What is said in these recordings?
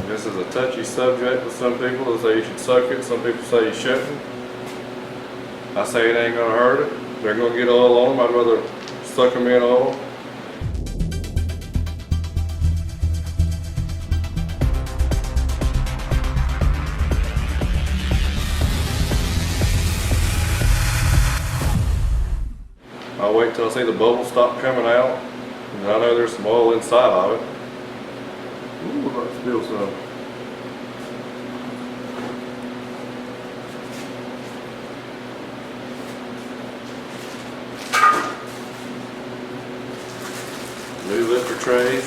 This is a touchy subject with some people. They say you should soak it, some people say you shouldn't. I say it ain't gonna hurt it. They're gonna get oil on them. I'd rather suck them in oil. I'll wait till I see the bubbles stop coming out. And I know there's some oil inside of it. Ooh, let's spill some. New lifter trays.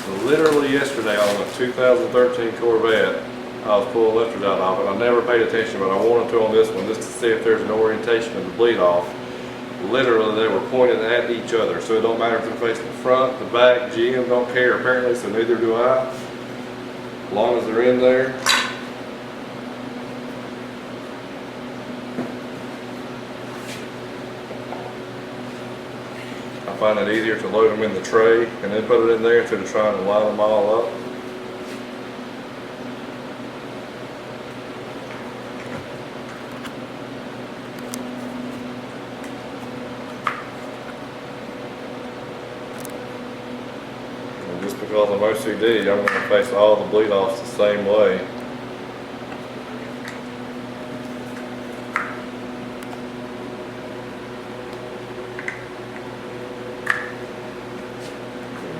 So literally yesterday on a 2013 Corvette, I was pulling lifters out of it. I never paid attention, but I wanted to on this one just to see if there's an orientation of the bleed off. Literally, they were pointed at each other, so it don't matter if they're facing the front, the back. GM don't care apparently, so neither do I. As long as they're in there. I find it easier to load them in the tray and then put it in there instead of trying to line them all up. Just because I'm OCD, I'm going to face all the bleed offs the same way.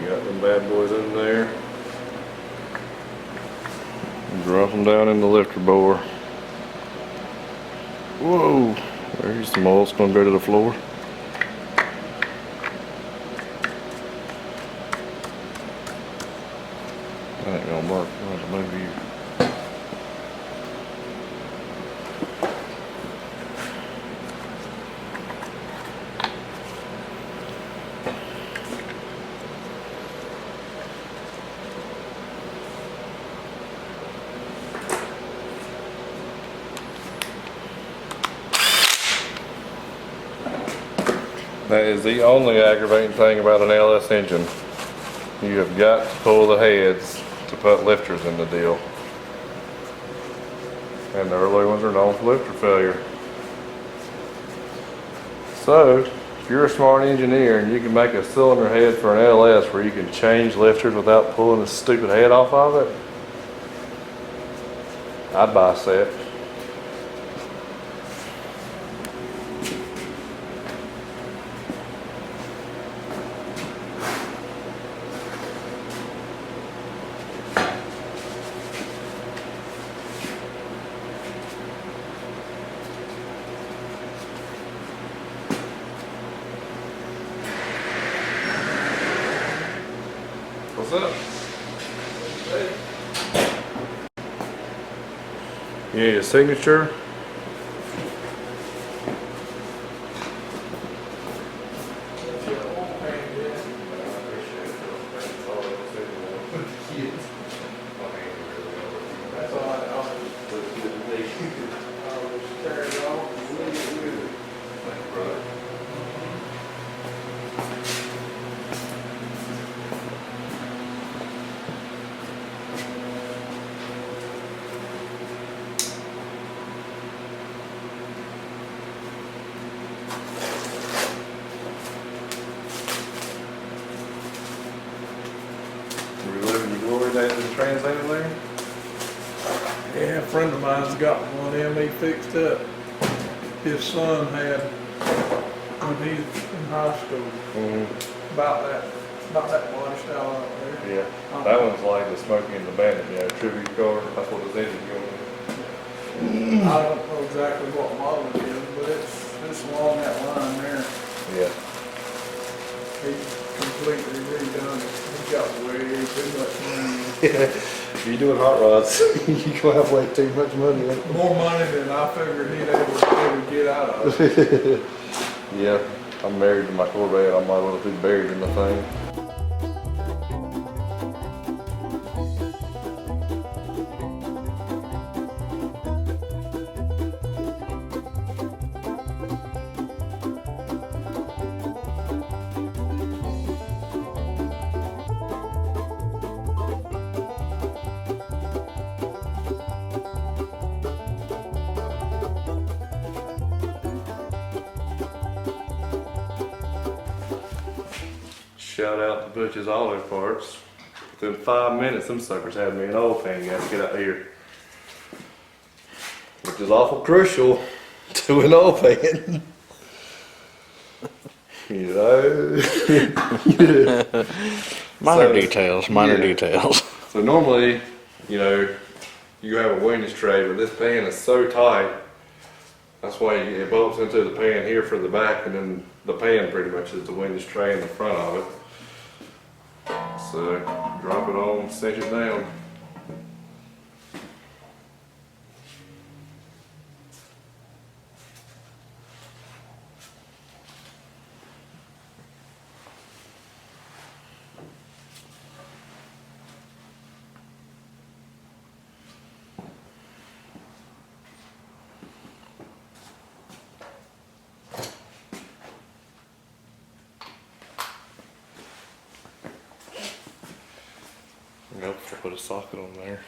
You got them bad boys in there. Drop them down in the lifter bore. Whoa! There's some oil. It's going to go to the floor. That ain't gonna work. I'm gonna have to move you. That is the only aggravating thing about an LS engine. You have got to pull the heads to put lifters in the deal. And the early ones are known for lifter failure. So, if you're a smart engineer and you can make a cylinder head for an LS where you can change lifters without pulling the stupid head off of it, I'd buy a set. What's up? You need a signature? Days in TransAm there? Yeah, a friend of mine's got one of them he fixed up. His son had when he was in high school. About that body style out there. Yeah, that one's like the Smokey and the Bandit, tribute car. That's what his engine going I don't know exactly what model it is, but it's along that line there. Yeah. He's completely redone it. He's got way too much money. If you're doing hot rods, you're gonna have way too much money. More money than I figured he'd ever get out of it. Yeah, I'm married to my Corvette. I might as well be buried in the thing. Shout out to Butch's Auto Parts. Within 5 minutes, them suckers had me an oil pan gasket out here. Which is awful crucial to an oil pan. You know? Minor details. So normally, you know, you have a windage tray, but this pan is so tight. That's why it bolts into the pan here for the back, and then the pan pretty much is the windage tray in the front of it. So drop it on, cinch it down. Nope, I put a socket on there.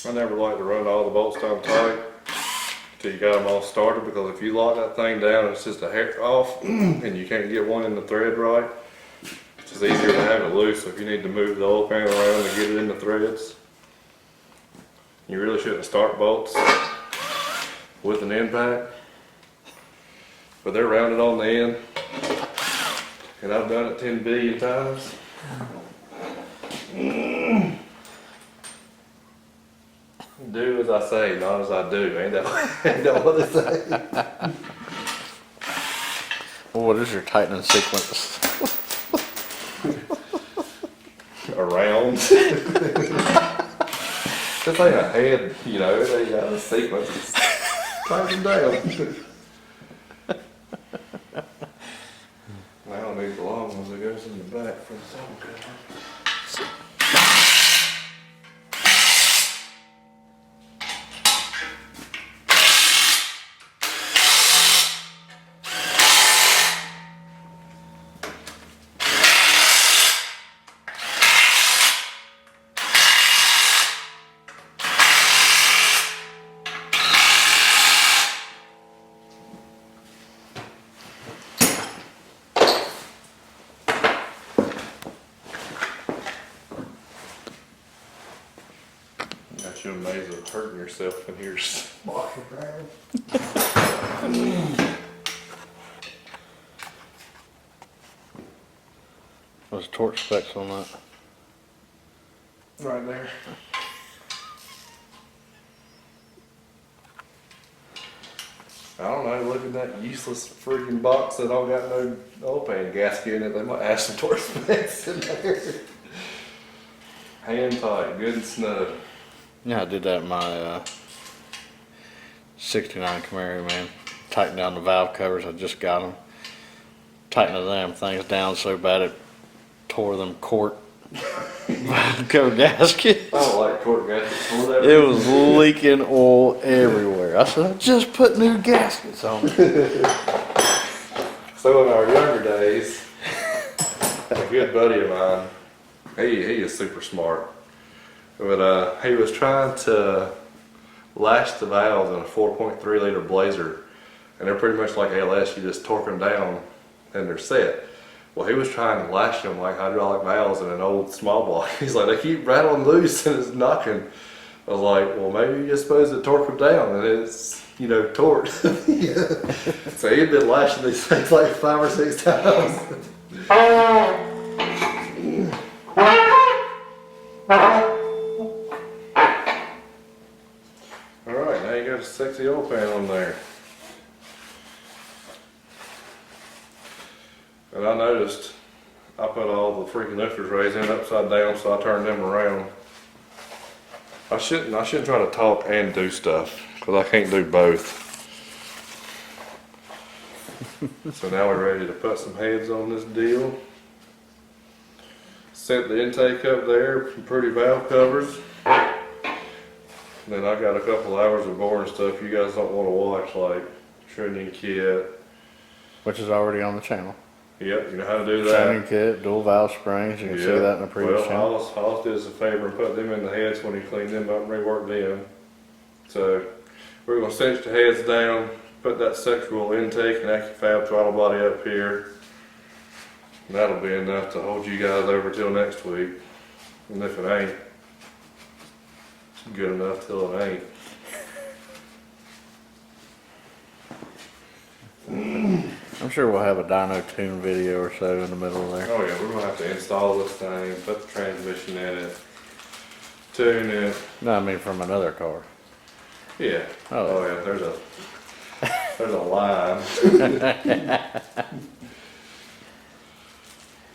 I never like to run all the bolts down tight till you got them all started, because if you lock that thing down and it's just a hair off and you can't get one in the thread right, it's just easier to have it loose. So if you need to move the oil pan around to get it in the threads, you really shouldn't start bolts with an impact, but they're rounded on the end, and I've done it 10 billion times. Do as I say, not as I do. Ain't that what they say? Well, what is your tightening sequence? Around. This ain't a head, you know, it ain't got a sequence. It's tighten down. Now I need the long ones that goes in the back for the saddle cover. Got you amazed at hurting yourself in here. Walking around. What's torque specs on that? Right there. I don't know, look at that useless freaking box that don't got no oil pan gasket in it. They might have some torque specs in there. Hand tight, good and snug. Yeah, I did that in my 69 Camaro, man. Tightened down the valve covers, I just got them. Tightened the damn things down so bad it tore them cork cover gasket. I don't like torque gaskets. Whatever. It was leaking oil everywhere. I said, I just put new gaskets on it. So in our younger days, a good buddy of mine, he is super smart, but he was trying to lash the valves in a 4.3 liter Blazer, and they're pretty much like LS. You just torque them down and they're set. Well, he was trying to lash them like hydraulic valves in an old small block. He's like, they keep rattling loose and it's knocking. I was like, well, maybe you're supposed to torque them down, and it's, you know, torqued. So he'd been lashing these things like 5 or 6 times. Alright, now you got a sexy oil pan on there. And I noticed I put all the freaking lifter trays in upside down, so I turned them around. I shouldn't try to talk and do stuff, because I can't do both. So now we're ready to put some heads on this deal. Set the intake up there, some pretty valve covers. Then I got a couple hours of boring stuff you guys don't want to watch, like trending kit. Which is already on the channel. Yep, you know how to do that. Training kit, dual valve springs, you can see that in the previous channel. Well, Hollis did us a favor and put them in the heads when he cleaned them up and reworked them. So we're gonna cinch the heads down, put that sexual intake and AccuFab throttle body up here. And that'll be enough to hold you guys over till next week. And if it ain't, it's good enough till it ain't. I'm sure we'll have a dyno tune video or so in the middle of there. Oh yeah, we're gonna have to install this thing, put the transmission in it, tune it. No, I mean from another car. Yeah. Oh. Yeah, there's a line.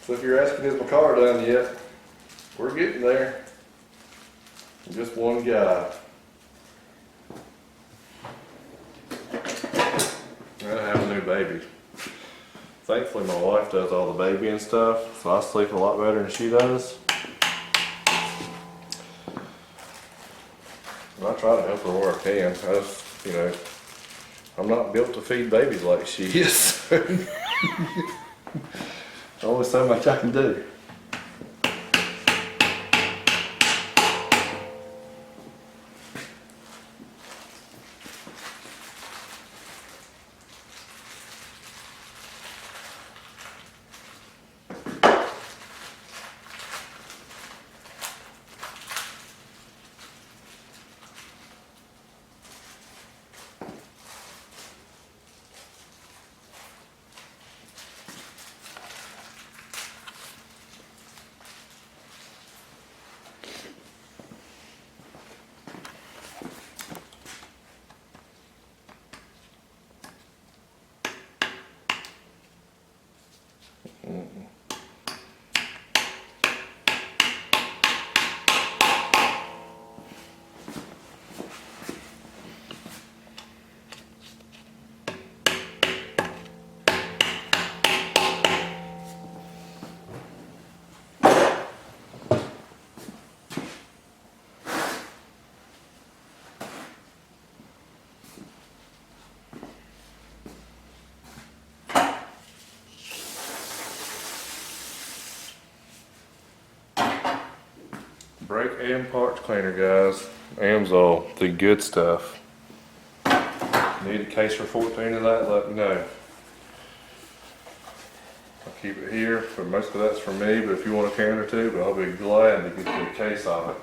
So if you're asking, is my car done yet? We're getting there. I'm just one guy. I have a new baby. Thankfully my wife does all the babying stuff, so I sleep a lot better than she does. And I try to help her where I can. I just, you know, I'm not built to feed babies like she is. Only so much I can do. Brake and parts cleaner, guys. Amsoil, the good stuff. Need a case for 14 of that, let me know. I'll keep it here, but most of that's for me, but if you want a can or two, but I'll be glad to get you a case of it.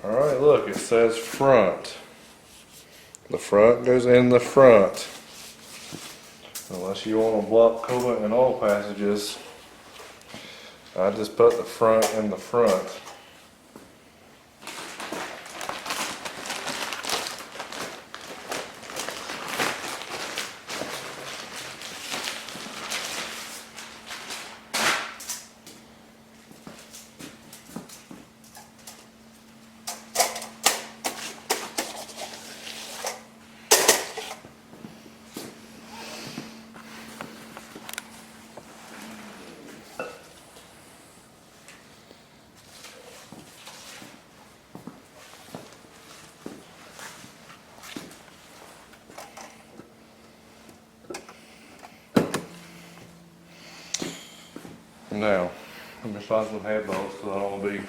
Alright, look, it says front. The front goes in the front. Unless you want to block coolant and oil passages, I just put the front in the front. Now, let me find some head bolts because I don't want to be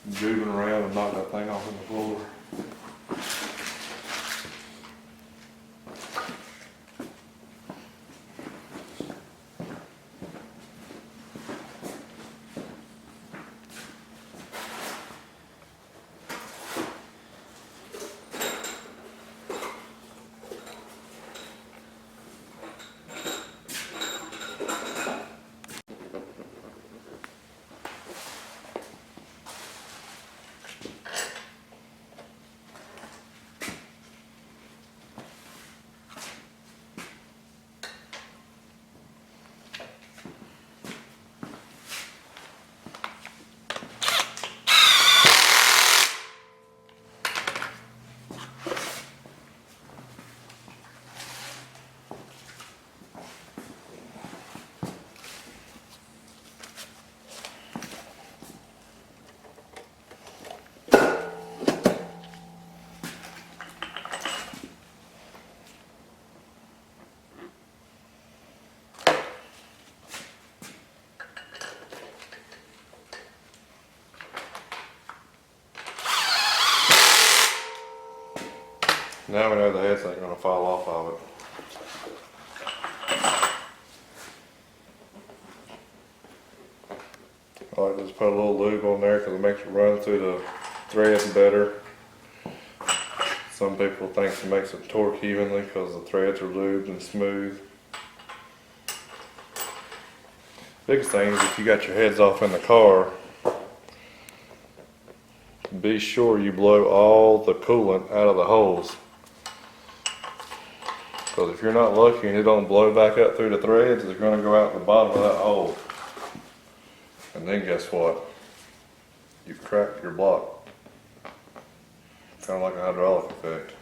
googling around and knock that thing off on the floor. Now we know the head's not gonna fall off of it. I like to just put a little lube on there because it makes it run through the threads better. Some people think it makes it torque evenly because the threads are lubed and smooth. Biggest thing is if you got your heads off in the car, be sure you blow all the coolant out of the hose. Because if you're not lucky and it don't blow back up through the threads, it's going to go out the bottom of that hole. And then guess what? You've cracked your block. Kind of like a hydraulic effect.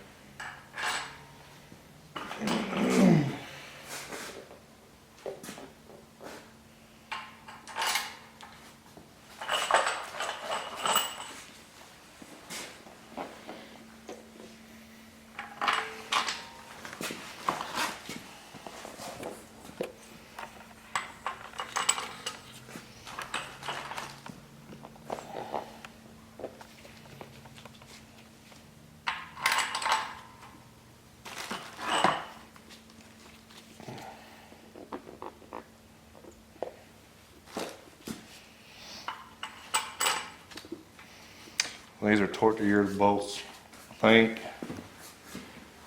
These are torque to your bolts, I think.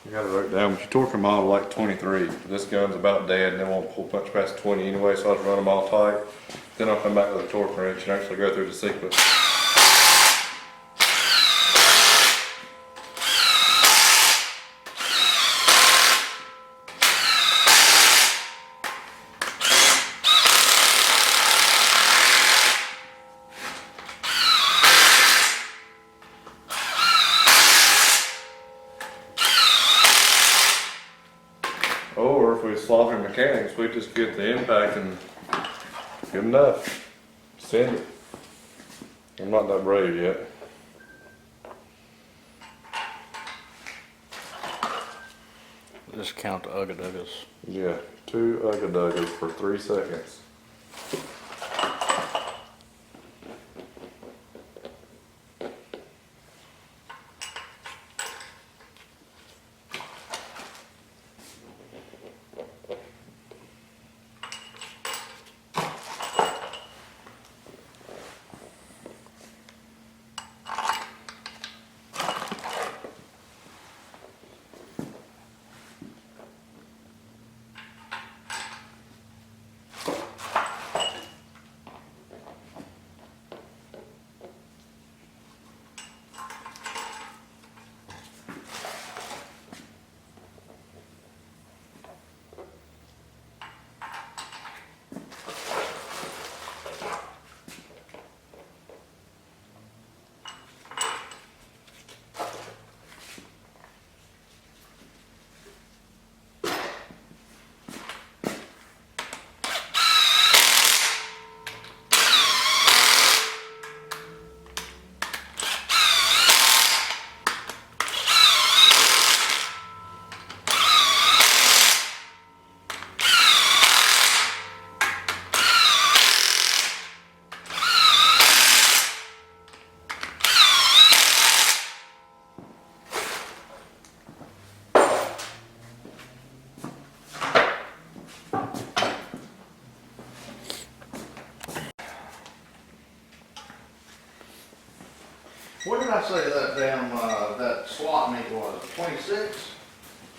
You gotta write it down, but you torque them all to like 23. This gun's about dead and it won't pull much past 20 anyway, so I just run them all tight. Then I'll come back with a torque wrench and actually go through the sequence. Or if we slaughter mechanics, we just get the impact and good enough. Send it. I'm not that brave yet. Just count the ugga-duggas. Yeah, 2 ugga-duggas for 3 seconds. What did I say that damn, that slot meet was, 26?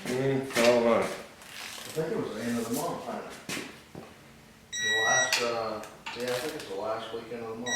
I don't know. I think it was the end of the month, I think. The last, yeah, I think it's the last weekend of the month.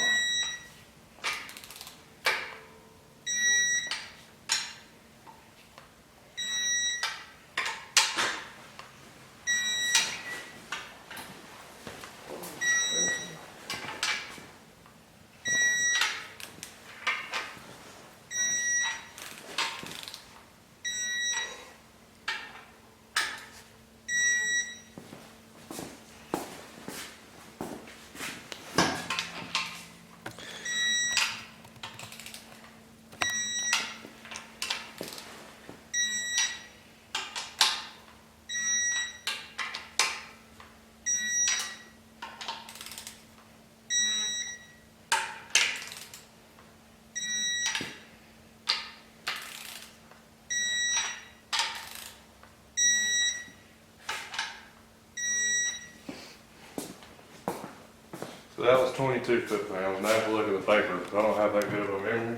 that was 22 foot-pounds. Now if you look at the paper, I don't have that good of a memory.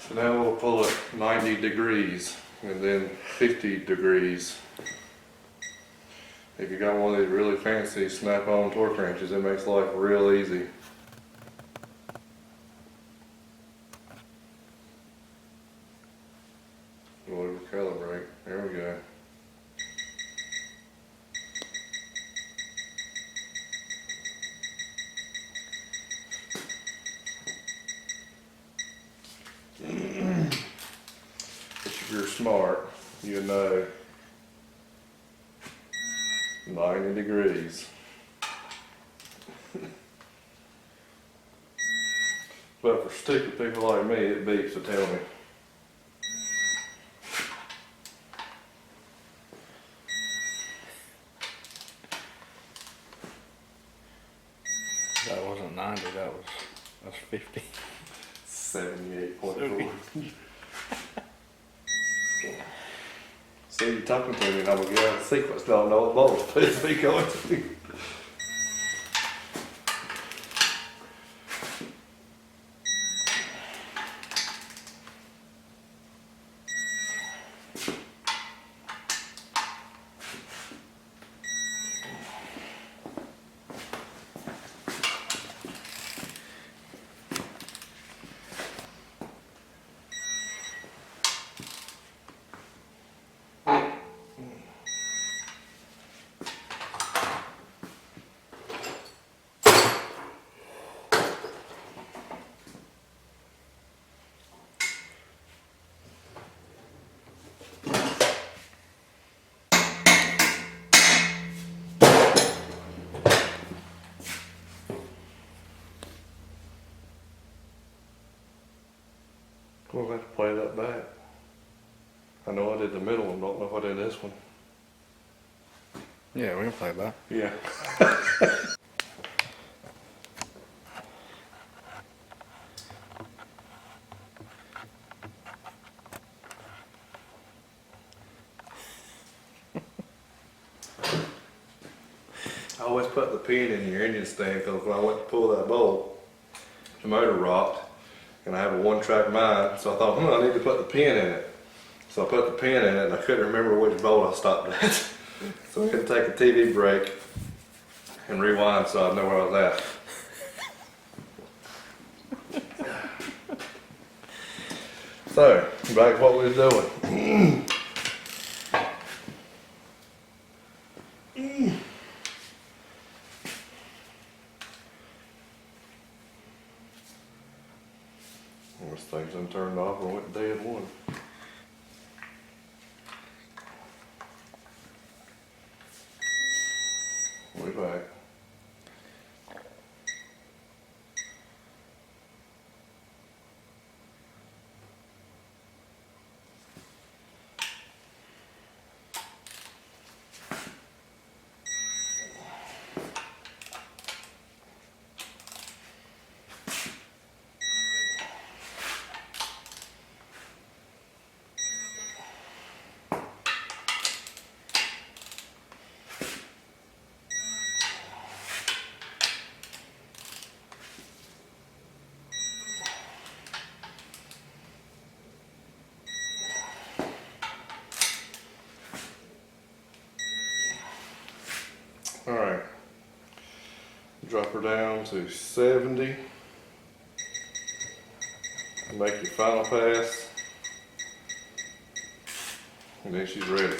So now we'll pull it 90 degrees and then 50 degrees. If you got one of these really fancy snap-on torque wrenches, it makes life real easy. We'll recalibrate. There we go. If you're smart, you know 90 degrees. But for stupid people like me, it beeps to tell me. That wasn't 90, that's 50. 78.4. See, you're talking to me and I'm gonna get out of sequence. Don't know what bubbles please be going to. We'll have to play that back. I know I did the middle one, don't know if I did this one. Yeah, we can play that. Yeah. I always put the pin in your engine stand because when I went to pull that bolt, the motor rocked. And I have a one-track mind, so I thought, I need to put the pin in it. So I put the pin in it, and I couldn't remember which bolt I stopped at. So I had to take a TV break and rewind so I'd know where I was at. So, back to what we was doing. This thing's done turned off and went dead one. We back. Alright, drop her down to 70, make your final pass, and then she's ready.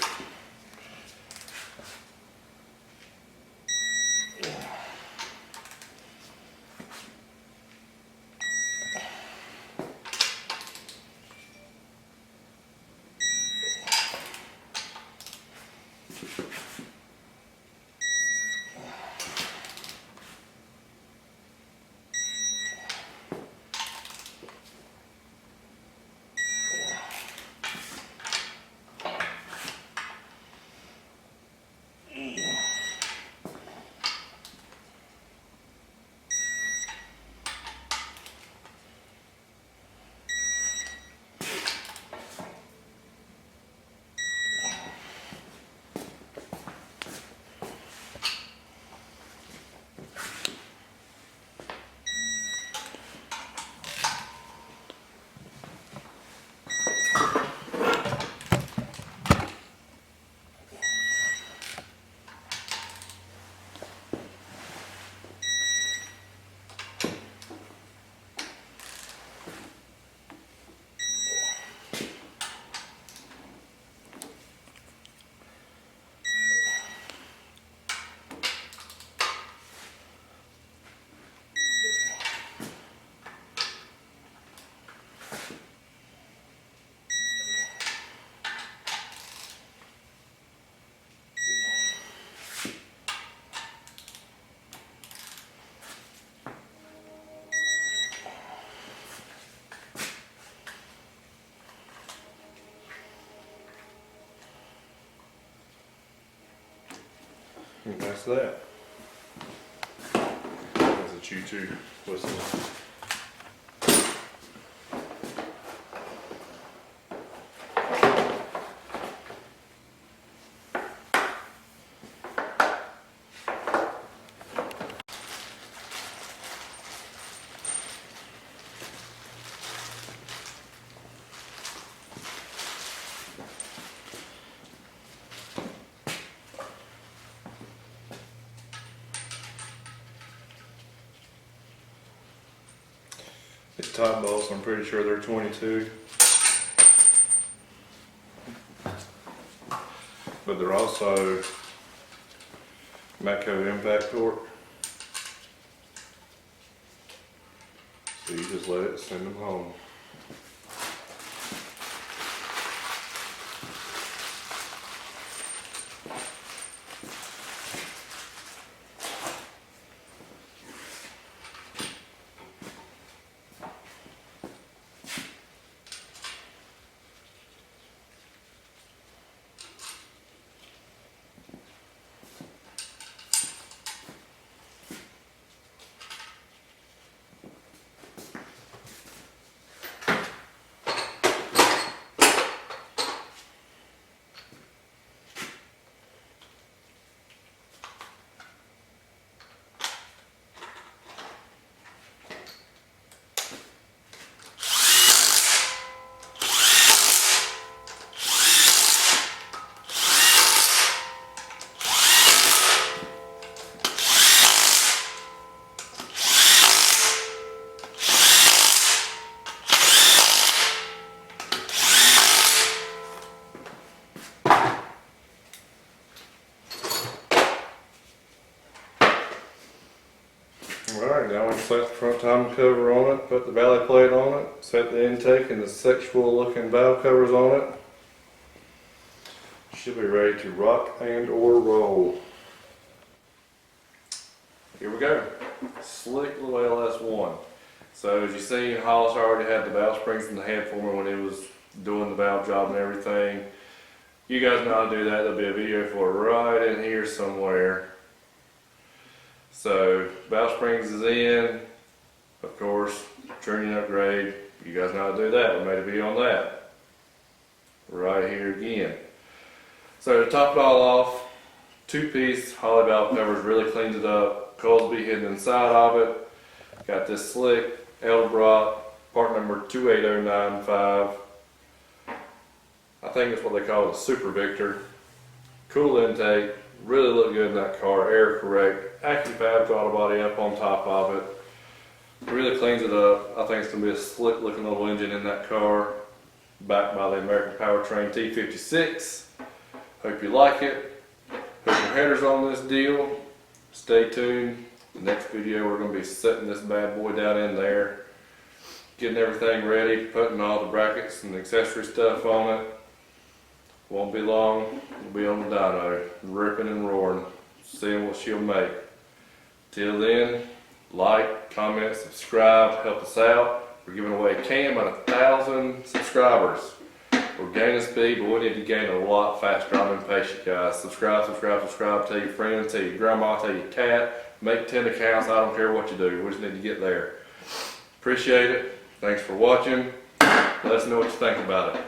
And that's that. That's a choo-choo whistle. It's top bolts, I'm pretty sure they're 22. But they're also Matco impact torque. So you just let it send them home. Alright, now we set the front timing cover on it, put the valley plate on it, set the intake and the sexual looking valve covers on it. Should be ready to rock and or roll. Here we go. Slick little LS1. So as you see, Hollis already had the valve springs in the head for me when he was doing the valve job and everything. You guys know how to do that. There'll be a video for it right in here somewhere. So valve springs is in, of course, tuning upgrade. You guys know how to do that. We made a video on that. Right here again. So to top it all off, 2-piece Holley valve covers, really cleans it up. Coils will be hidden inside of it. Got this slick Edelbrock, part number 28095. I think it's what they call it, a Super Victor. Cool intake, really look good in that car, air correct. AdKey throttle body up on top of it. Really cleans it up. I think it's going to be a slick looking little engine in that car. Backed by the American Powertrain T56. Hope you like it. Put your headers on this deal. Stay tuned. The next video we're going to be setting this bad boy down in there. Getting everything ready. Putting all the brackets and accessory stuff on it. Won't be long. We'll be on the dyno. Ripping and roaring. Seeing what she'll make. Till then, like, comment, subscribe, help us out. We're giving away a cam at 1,000 subscribers. We're gaining speed, but we need to gain a lot faster. I'm impatient, guys. Subscribe, subscribe, subscribe. Tell your friends, tell your grandma, tell your cat. Make 10 accounts. I don't care what you do. We just need to get there. Appreciate it. Thanks for watching. Let us know what you think about it.